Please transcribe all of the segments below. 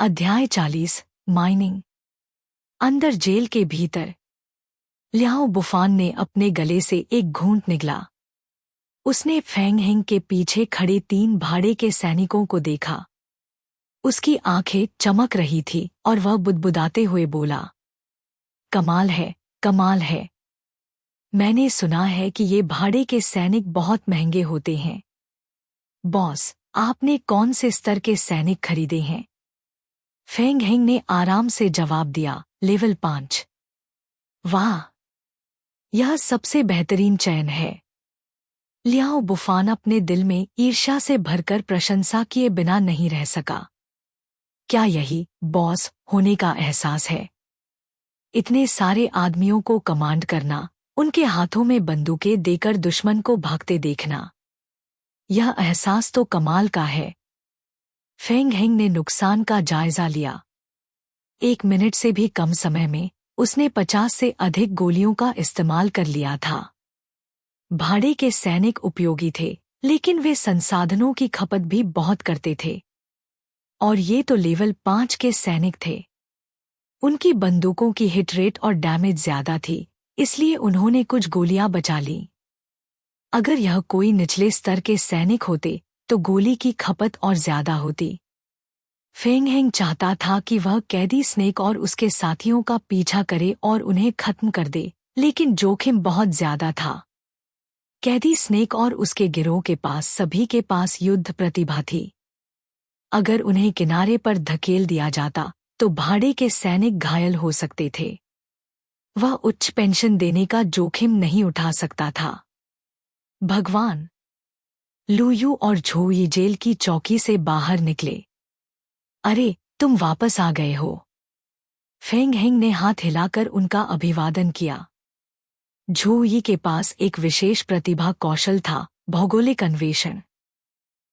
अध्याय 40 माइनिंग। अंदर जेल के भीतर लियाओ बुफान ने अपने गले से एक घूंट निगला। उसने फेंग हिंग के पीछे खड़े 3 भाड़े के सैनिकों को देखा। उसकी आंखें चमक रही थी और वह बुदबुदाते हुए बोला, कमाल है, कमाल है। मैंने सुना है कि ये भाड़े के सैनिक बहुत महंगे होते हैं। बॉस, आपने कौन से स्तर के सैनिक खरीदे हैं? फेंग हिंग ने आराम से जवाब दिया, लेवल 5। वाह, यह सबसे बेहतरीन चयन है। लियाओ बुफान अपने दिल में ईर्ष्या से भरकर प्रशंसा किए बिना नहीं रह सका। क्या यही बॉस होने का एहसास है? इतने सारे आदमियों को कमांड करना, उनके हाथों में बंदूकें देकर दुश्मन को भागते देखना, यह एहसास तो कमाल का है। फेंग हिंग ने नुकसान का जायजा लिया। 1 मिनट से भी कम समय में उसने 50 से अधिक गोलियों का इस्तेमाल कर लिया था। भाड़े के सैनिक उपयोगी थे, लेकिन वे संसाधनों की खपत भी बहुत करते थे। और ये तो लेवल 5 के सैनिक थे। उनकी बंदूकों की हिट रेट और डैमेज ज्यादा थी, इसलिए उन्होंने कुछ गोलियां बचा लीं। अगर यह कोई निचले स्तर के सैनिक होते तो गोली की खपत और ज्यादा होती। फेंग हिंग चाहता था कि वह कैदी स्नेक और उसके साथियों का पीछा करे और उन्हें खत्म कर दे, लेकिन जोखिम बहुत ज्यादा था। कैदी स्नेक और उसके गिरोह के पास सभी के पास युद्ध प्रतिभा थी। अगर उन्हें किनारे पर धकेल दिया जाता तो भाड़े के सैनिक घायल हो सकते थे। वह उच्च पेंशन देने का जोखिम नहीं उठा सकता था। भगवान! लुयू और झोई जेल की चौकी से बाहर निकले। अरे, तुम वापस आ गए हो। फेंग हिंग ने हाथ हिलाकर उनका अभिवादन किया। झोई के पास एक विशेष प्रतिभा कौशल था, भौगोलिक अन्वेषण।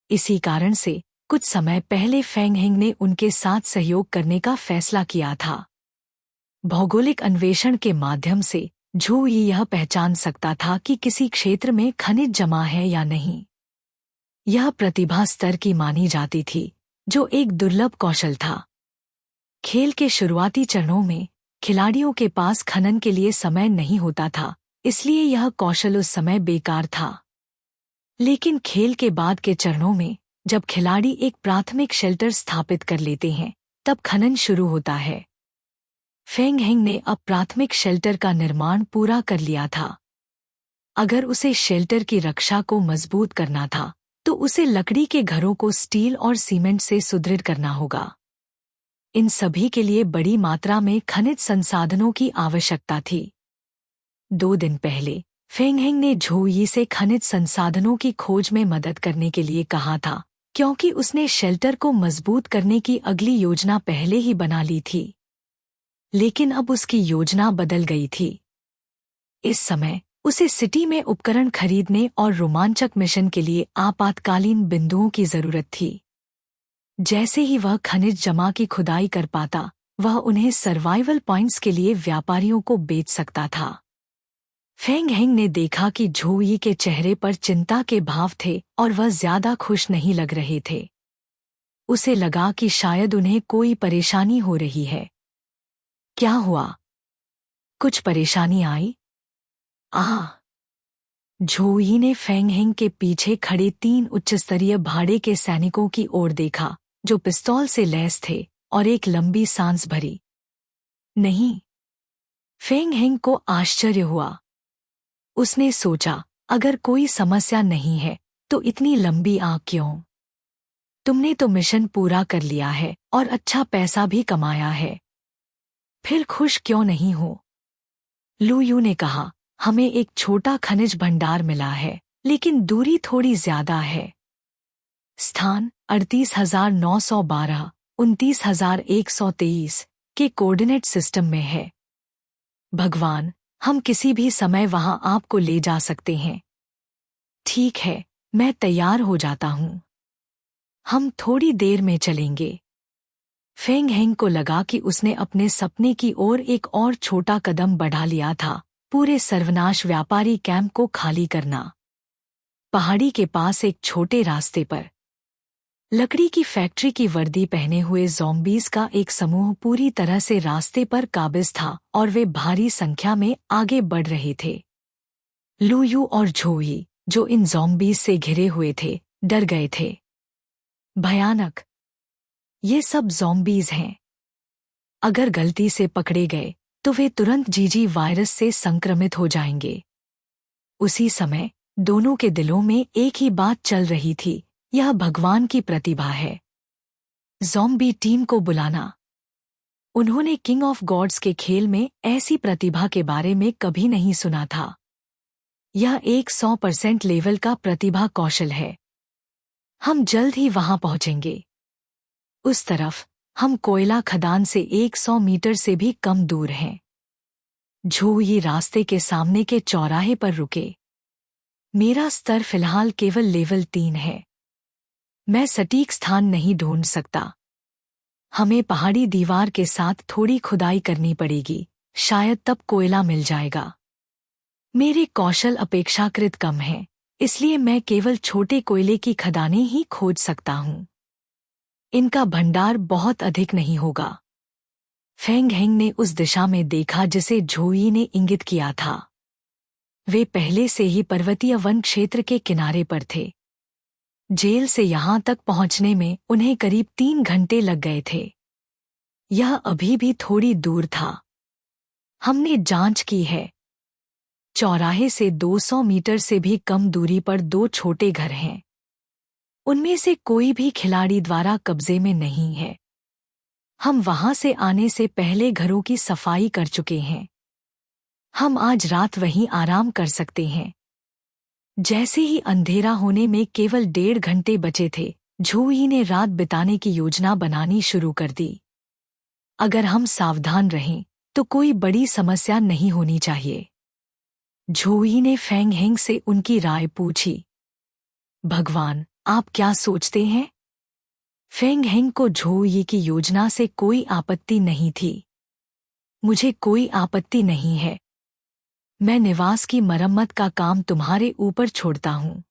इसी कारण से कुछ समय पहले फेंग हिंग ने उनके साथ सहयोग करने का फैसला किया था। भौगोलिक अन्वेषण के माध्यम से झोई यह पहचान सकता था कि किसी क्षेत्र में खनिज जमा है या नहीं। यह प्रतिभा स्तर की मानी जाती थी, जो एक दुर्लभ कौशल था। खेल के शुरुआती चरणों में खिलाड़ियों के पास खनन के लिए समय नहीं होता था, इसलिए यह कौशल उस समय बेकार था। लेकिन खेल के बाद के चरणों में, जब खिलाड़ी एक प्राथमिक शेल्टर स्थापित कर लेते हैं, तब खनन शुरू होता है। फेंग हिंग ने अब प्राथमिक शेल्टर का निर्माण पूरा कर लिया था। अगर उसे शेल्टर की रक्षा को मजबूत करना था, तो उसे लकड़ी के घरों को स्टील और सीमेंट से सुदृढ़ करना होगा। इन सभी के लिए बड़ी मात्रा में खनिज संसाधनों की आवश्यकता थी। 2 दिन पहले फेंग हिंग ने झोई से खनिज संसाधनों की खोज में मदद करने के लिए कहा था, क्योंकि उसने शेल्टर को मजबूत करने की अगली योजना पहले ही बना ली थी। लेकिन अब उसकी योजना बदल गई थी। इस समय उसे सिटी में उपकरण खरीदने और रोमांचक मिशन के लिए आपातकालीन बिंदुओं की जरूरत थी। जैसे ही वह खनिज जमा की खुदाई कर पाता, वह उन्हें सर्वाइवल पॉइंट्स के लिए व्यापारियों को बेच सकता था। फेंग हिंग ने देखा कि झोई के चेहरे पर चिंता के भाव थे और वह ज्यादा खुश नहीं लग रहे थे। उसे लगा कि शायद उन्हें कोई परेशानी हो रही है। क्या हुआ? कुछ परेशानी आई? झोई ने फेंग हिंग के पीछे खड़े 3 उच्चस्तरीय भाड़े के सैनिकों की ओर देखा, जो पिस्तौल से लैस थे, और एक लंबी सांस भरी। नहीं। फेंग हिंग को आश्चर्य हुआ। उसने सोचा, अगर कोई समस्या नहीं है तो इतनी लंबी आंख क्यों? तुमने तो मिशन पूरा कर लिया है और अच्छा पैसा भी कमाया है, फिर खुश क्यों नहीं हो? लुयू ने कहा, हमें एक छोटा खनिज भंडार मिला है, लेकिन दूरी थोड़ी ज्यादा है। स्थान 38,912, 29,123 के कोऑर्डिनेट सिस्टम में है। भगवान, हम किसी भी समय वहां आपको ले जा सकते हैं। ठीक है, मैं तैयार हो जाता हूं। हम थोड़ी देर में चलेंगे। फेंग हिंग को लगा कि उसने अपने सपने की ओर एक और छोटा कदम बढ़ा लिया था, पूरे सर्वनाश व्यापारी कैंप को खाली करना। पहाड़ी के पास एक छोटे रास्ते पर लकड़ी की फैक्ट्री की वर्दी पहने हुए ज़ॉम्बीज का एक समूह पूरी तरह से रास्ते पर काबिज था और वे भारी संख्या में आगे बढ़ रहे थे। लुयू और झोई, जो इन ज़ॉम्बीज से घिरे हुए थे, डर गए थे। भयानक! ये सब ज़ॉम्बीज हैं। अगर गलती से पकड़े गए तो वे तुरंत जीजी वायरस से संक्रमित हो जाएंगे। उसी समय दोनों के दिलों में एक ही बात चल रही थी, यह भगवान की प्रतिभा है। ज़ॉम्बी टीम को बुलाना। उन्होंने किंग ऑफ गॉड्स के खेल में ऐसी प्रतिभा के बारे में कभी नहीं सुना था। यह एक 100% लेवल का प्रतिभा कौशल है। हम जल्द ही वहां पहुंचेंगे। उस तरफ हम कोयला खदान से 100 मीटर से भी कम दूर हैं। झोई रास्ते के सामने के चौराहे पर रुके। मेरा स्तर फिलहाल केवल लेवल 3 है। मैं सटीक स्थान नहीं ढूंढ सकता। हमें पहाड़ी दीवार के साथ थोड़ी खुदाई करनी पड़ेगी, शायद तब कोयला मिल जाएगा। मेरे कौशल अपेक्षाकृत कम हैं, इसलिए मैं केवल छोटे कोयले की खदानें ही खोज सकता हूं। इनका भंडार बहुत अधिक नहीं होगा। फेंग हेंग ने उस दिशा में देखा जिसे झोई ने इंगित किया था। वे पहले से ही पर्वतीय वन क्षेत्र के किनारे पर थे। जेल से यहां तक पहुंचने में उन्हें करीब 3 घंटे लग गए थे। यह अभी भी थोड़ी दूर था। हमने जांच की है। चौराहे से 200 मीटर से भी कम दूरी पर 2 छोटे घर हैं। उनमें से कोई भी खिलाड़ी द्वारा कब्जे में नहीं है। हम वहां से आने से पहले घरों की सफाई कर चुके हैं। हम आज रात वहीं आराम कर सकते हैं। जैसे ही अंधेरा होने में केवल 1.5 घंटे बचे थे, झोई ने रात बिताने की योजना बनानी शुरू कर दी। अगर हम सावधान रहें तो कोई बड़ी समस्या नहीं होनी चाहिए। झोई ने फेंग हेंग से उनकी राय पूछी। भगवान, आप क्या सोचते हैं? फेंग हेंग को झोई की योजना से कोई आपत्ति नहीं थी। मुझे कोई आपत्ति नहीं है। मैं निवास की मरम्मत का काम तुम्हारे ऊपर छोड़ता हूं।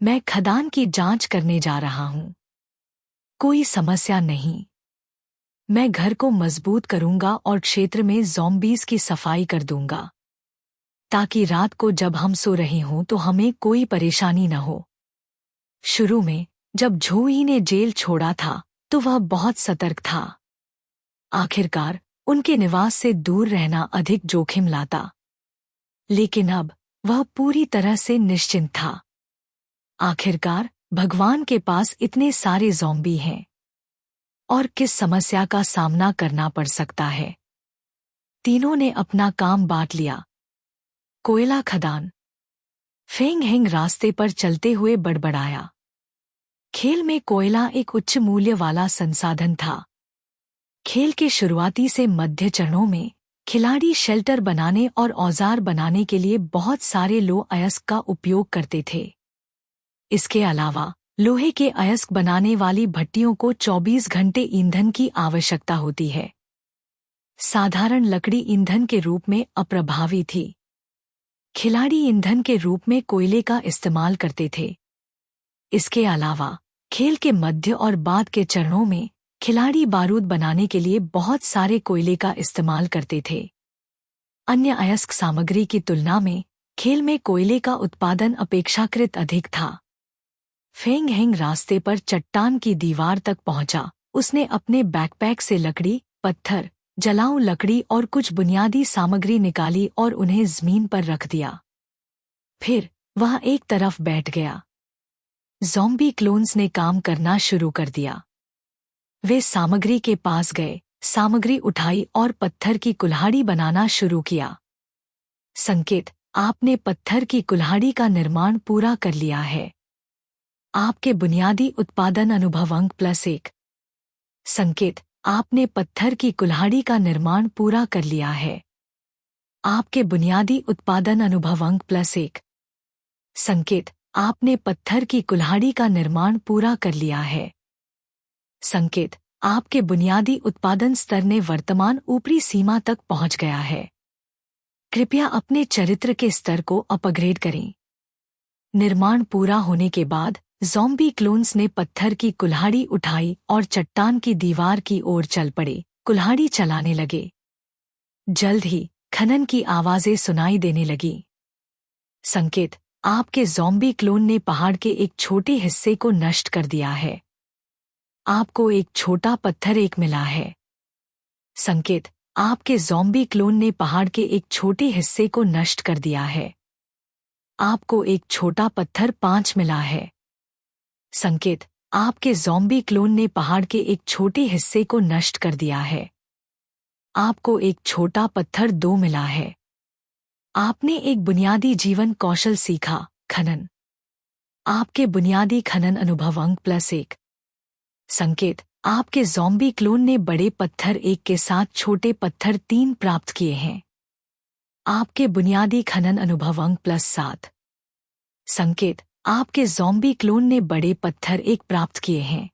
मैं खदान की जांच करने जा रहा हूं। कोई समस्या नहीं। मैं घर को मजबूत करूंगा और क्षेत्र में ज़ॉम्बीज की सफाई कर दूंगा, ताकि रात को जब हम सो रहे हों तो हमें कोई परेशानी न हो। शुरू में जब झोई ने जेल छोड़ा था तो वह बहुत सतर्क था। आखिरकार उनके निवास से दूर रहना अधिक जोखिम लाता, लेकिन अब वह पूरी तरह से निश्चिंत था। आखिरकार भगवान के पास इतने सारे ज़ॉम्बी हैं, और किस समस्या का सामना करना पड़ सकता है। तीनों ने अपना काम बांट लिया। कोयला खदान। फेंग हेंग रास्ते पर चलते हुए बड़बड़ाया। खेल में कोयला एक उच्च मूल्य वाला संसाधन था। खेल के शुरुआती से मध्य चरणों में खिलाड़ी शेल्टर बनाने और औजार बनाने के लिए बहुत सारे लोह अयस्क का उपयोग करते थे। इसके अलावा लोहे के अयस्क बनाने वाली भट्टियों को 24 घंटे ईंधन की आवश्यकता होती है। साधारण लकड़ी ईंधन के रूप में अप्रभावी थी। खिलाड़ी ईंधन के रूप में कोयले का इस्तेमाल करते थे। इसके अलावा खेल के मध्य और बाद के चरणों में खिलाड़ी बारूद बनाने के लिए बहुत सारे कोयले का इस्तेमाल करते थे। अन्य अयस्क सामग्री की तुलना में खेल में कोयले का उत्पादन अपेक्षाकृत अधिक था। फेंग हेंग रास्ते पर चट्टान की दीवार तक पहुंचा। उसने अपने बैकपैक से लकड़ी, पत्थर, जलाऊ लकड़ी और कुछ बुनियादी सामग्री निकाली और उन्हें जमीन पर रख दिया। फिर वह एक तरफ बैठ गया। ज़ॉम्बी क्लोन्स ने काम करना शुरू कर दिया। वे सामग्री के पास गए, सामग्री उठाई और पत्थर की कुल्हाड़ी बनाना शुरू किया। संकेत, आपने पत्थर की कुल्हाड़ी का निर्माण पूरा कर लिया है। आपके बुनियादी उत्पादन अनुभव अंक +1। संकेत, आपने पत्थर की कुल्हाड़ी का निर्माण पूरा कर लिया है। आपके बुनियादी उत्पादन अनुभव अंक +1। संकेत, आपने पत्थर की कुल्हाड़ी का निर्माण पूरा कर लिया है। संकेत, आपके बुनियादी उत्पादन स्तर ने वर्तमान ऊपरी सीमा तक पहुंच गया है। कृपया अपने चरित्र के स्तर को अपग्रेड करें। निर्माण पूरा होने के बाद ज़ॉम्बी क्लोन्स ने पत्थर की कुल्हाड़ी उठाई और चट्टान की दीवार की ओर चल पड़े, कुल्हाड़ी चलाने लगे। जल्द ही खनन की आवाजें सुनाई देने लगी। संकेत, आपके ज़ॉम्बी क्लोन ने पहाड़ के एक छोटे हिस्से को नष्ट कर दिया है। आपको एक छोटा पत्थर एक मिला है। संकेत, आपके ज़ॉम्बी क्लोन ने पहाड़ के एक छोटे हिस्से को नष्ट कर दिया है। आपको एक छोटा पत्थर 5 मिला है। संकेत, आपके ज़ॉम्बी क्लोन ने पहाड़ के एक छोटे हिस्से को नष्ट कर दिया है। आपको एक छोटा पत्थर 2 मिला है। आपने एक बुनियादी जीवन कौशल सीखा, खनन। आपके बुनियादी खनन अनुभव अंक +1। संकेत, आपके ज़ॉम्बी क्लोन ने बड़े पत्थर 1 के साथ छोटे पत्थर 3 प्राप्त किए हैं। आपके बुनियादी खनन अनुभव अंक +7। संकेत, आपके ज़ॉम्बी क्लोन ने बड़े पत्थर 1 प्राप्त किए हैं।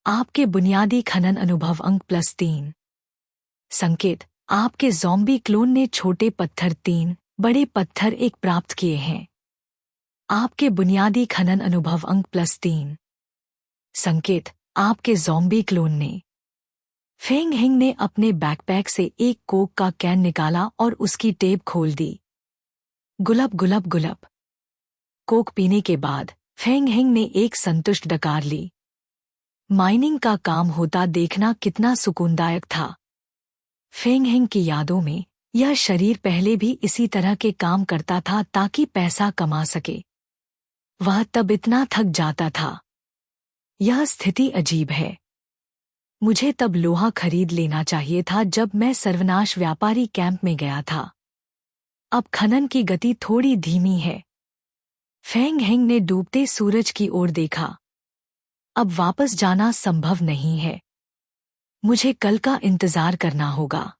आपके बुनियादी खनन अनुभव अंक +3। संकेत, आपके ज़ॉम्बी क्लोन ने छोटे पत्थर 3, बड़े पत्थर 1 प्राप्त किए हैं। आपके बुनियादी खनन अनुभव अंक +3। संकेत, आपके ज़ॉम्बी क्लोन ने। फेंग हिंग ने अपने बैकपैक से एक कोक का कैन निकाला और उसकी टेप खोल दी। गुलब गुलब गुलब। कोक पीने के बाद फेंग हिंग ने एक संतुष्ट डकार ली। माइनिंग का काम होता देखना कितना सुकूनदायक था। फेंग हिंग की यादों में यह शरीर पहले भी इसी तरह के काम करता था ताकि पैसा कमा सके। वह तब इतना थक जाता था। यह स्थिति अजीब है। मुझे तब लोहा खरीद लेना चाहिए था जब मैं सर्वनाश व्यापारी कैंप में गया था। अब खनन की गति थोड़ी धीमी है। फेंग हिंग ने डूबते सूरज की ओर देखा। अब वापस जाना संभव नहीं है। मुझे कल का इंतजार करना होगा।